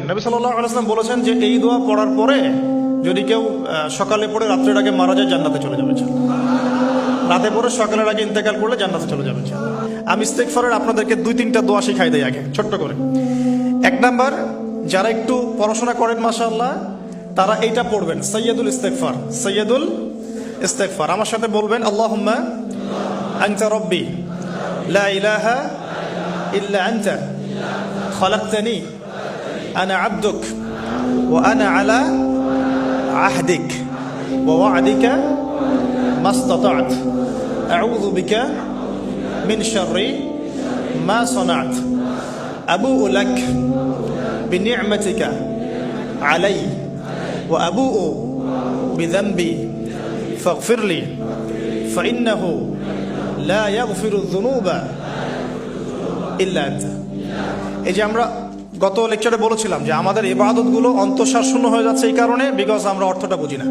নবী সাল্লাল্লাহু আলাইহি ওয়াসাল্লাম বলেছেন যে এই দোয়া পড়ার পরে যদি কেউ সকালে পড়ে রাত্রের আগে মারা যায় জান্নাতে চলে যাবে। রাতে পড়ে সকালের আগে ইন্তেকাল করলে জান্নাতে চলে যাবে। আমি ইস্তেগফারের আপনাদেরকে 2-3টা দোয়া শিখাই দেই আগে ছোট্ট করে। 1 নাম্বার, যারা একটু পড়াশোনা করেন মাশাআল্লাহ তারা এইটা পড়বেন, সাইয়্যিদুল ইস্তেগফার। সাইয়্যিদুল ইস্তেগফার আমার সাথে বলবেন, আল্লাহুম্মা আনতা রাব্বি লা ইলাহা ইল্লা আনতা খালাকতানি আনা আবদুক ওয়া আনা আলা আহদিক ওয়া ওয়া'দিকা মাস্তাতা'ত আউযু বিকা মিন শাররি মা সানা'ত আবু'ু লাক বিনি'মাতিকা আলাইয়া ওয়া আবু'ু বিযানবি ফাগফিরলি ফাইন্নাহু লা ইয়াগফিরুয যুনুবা ইল্লা আনতা। এই যে আমরা গত লেকচারে বলেছিলাম যে আমাদের ইবাদতগুলো অন্তঃসার শূন্য হয়ে যাচ্ছে এই কারণে, বিকজ আমরা অর্থটা বুঝি না।